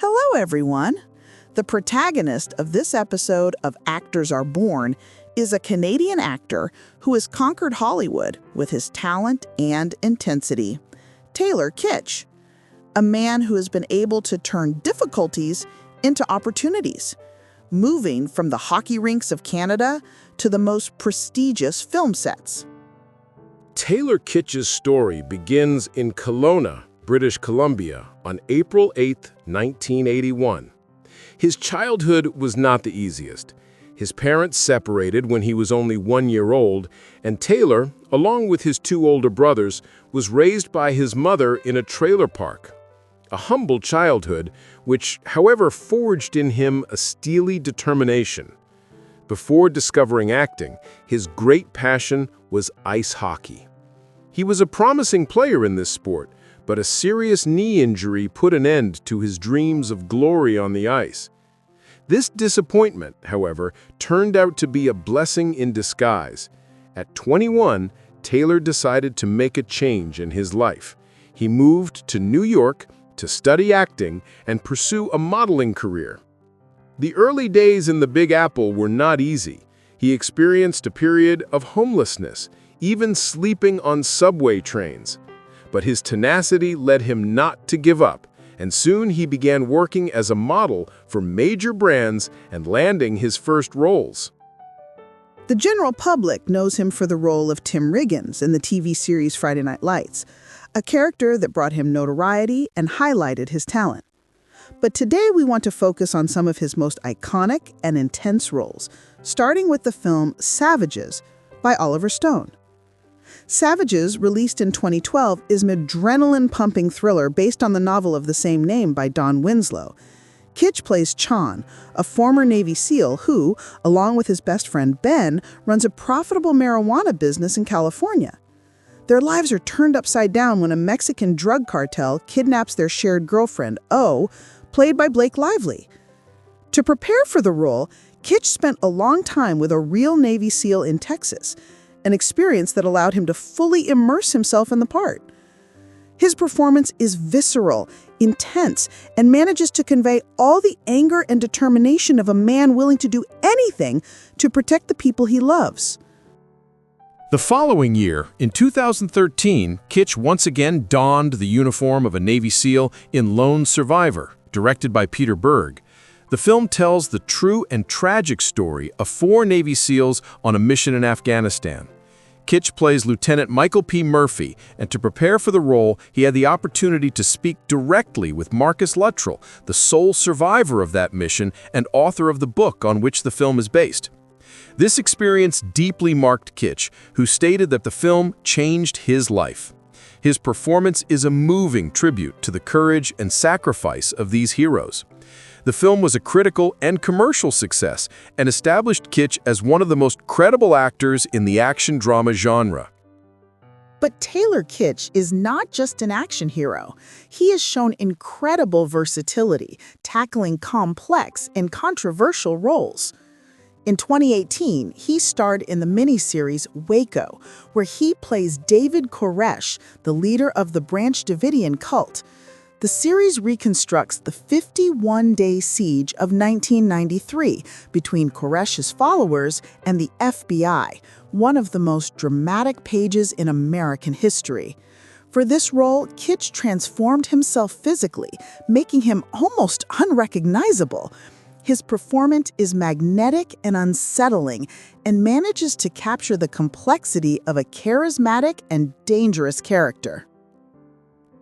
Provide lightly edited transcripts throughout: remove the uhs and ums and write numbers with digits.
Hello, everyone. The protagonist of this episode of Actors Are Born is a Canadian actor who has conquered Hollywood with his talent and intensity. Taylor Kitsch, a man who has been able to turn difficulties into opportunities, moving from the hockey rinks of Canada to the most prestigious film sets. Taylor Kitsch's story begins in Kelowna, British Columbia, on April 8, 1981. His childhood was not the easiest. His parents separated when he was only 1 year old, and Taylor, along with his two older brothers, was raised by his mother in a trailer park. A humble childhood, which, however, forged in him a steely determination. Before discovering acting, his great passion was ice hockey. He was a promising player in this sport, but a serious knee injury put an end to his dreams of glory on the ice. This disappointment, however, turned out to be a blessing in disguise. At 21, Taylor decided to make a change in his life. He moved to New York to study acting and pursue a modeling career. The early days in the Big Apple were not easy. He experienced a period of homelessness, even sleeping on subway trains. But his tenacity led him not to give up, and soon he began working as a model for major brands and landing his first roles. The general public knows him for the role of Tim Riggins in the TV series Friday Night Lights, a character that brought him notoriety and highlighted his talent. But today we want to focus on some of his most iconic and intense roles, starting with the film Savages by Oliver Stone. Savages, released in 2012, is an adrenaline-pumping thriller based on the novel of the same name by Don Winslow. Kitsch plays Chan, a former Navy SEAL who, along with his best friend Ben, runs a profitable marijuana business in California. Their lives are turned upside down when a Mexican drug cartel kidnaps their shared girlfriend, O, played by Blake Lively. To prepare for the role, Kitsch spent a long time with a real Navy SEAL in Texas, an experience that allowed him to fully immerse himself in the part. His performance is visceral, intense, and manages to convey all the anger and determination of a man willing to do anything to protect the people he loves. The following year, in 2013, Kitsch once again donned the uniform of a Navy SEAL in Lone Survivor, directed by Peter Berg. The film tells the true and tragic story of 4 Navy SEALs on a mission in Afghanistan. Kitsch plays Lieutenant Michael P. Murphy, and to prepare for the role, he had the opportunity to speak directly with Marcus Luttrell, the sole survivor of that mission and author of the book on which the film is based. This experience deeply marked Kitsch, who stated that the film changed his life. His performance is a moving tribute to the courage and sacrifice of these heroes. The film was a critical and commercial success and established Kitsch as one of the most credible actors in the action drama genre. But Taylor Kitsch is not just an action hero. He has shown incredible versatility, tackling complex and controversial roles. In 2018, he starred in the miniseries Waco, where he plays David Koresh, the leader of the Branch Davidian cult. The series reconstructs the 51-day siege of 1993 between Koresh's followers and the FBI, one of the most dramatic pages in American history. For this role, Kitsch transformed himself physically, making him almost unrecognizable. His performance is magnetic and unsettling and manages to capture the complexity of a charismatic and dangerous character.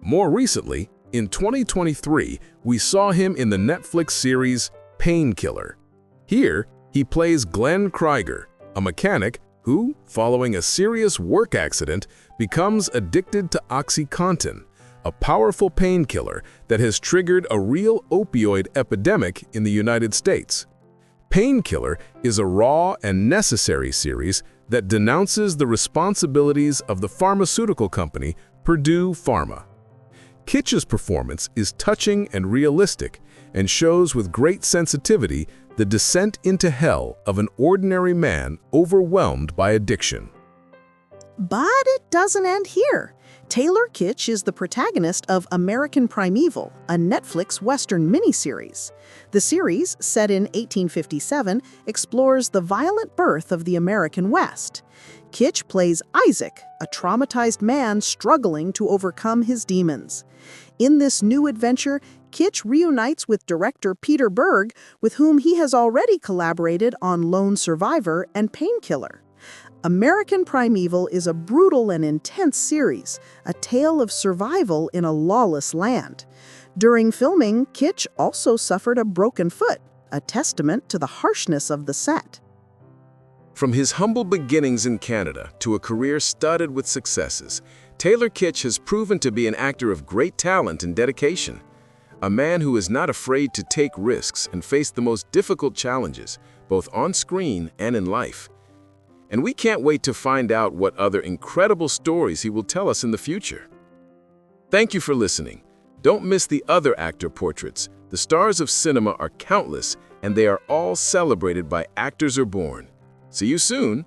More recently, in 2023, we saw him in the Netflix series Painkiller. Here, he plays Glenn Krieger, a mechanic who, following a serious work accident, becomes addicted to OxyContin, a powerful painkiller that has triggered a real opioid epidemic in the United States. Painkiller is a raw and necessary series that denounces the responsibilities of the pharmaceutical company Purdue Pharma. Kitsch's performance is touching and realistic and shows with great sensitivity the descent into hell of an ordinary man overwhelmed by addiction. But it doesn't end here. Taylor Kitsch is the protagonist of American Primeval, a Netflix Western miniseries. The series, set in 1857, explores the violent birth of the American West. Kitsch plays Isaac, a traumatized man struggling to overcome his demons. In this new adventure, Kitsch reunites with director Peter Berg, with whom he has already collaborated on Lone Survivor and Painkiller. American Primeval is a brutal and intense series, a tale of survival in a lawless land. During filming, Kitsch also suffered a broken foot, a testament to the harshness of the set. From his humble beginnings in Canada to a career studded with successes, Taylor Kitsch has proven to be an actor of great talent and dedication. A man who is not afraid to take risks and face the most difficult challenges, both on screen and in life. And we can't wait to find out what other incredible stories he will tell us in the future. Thank you for listening. Don't miss the other actor portraits. The stars of cinema are countless, and they are all celebrated by Actors Are Born. See you soon!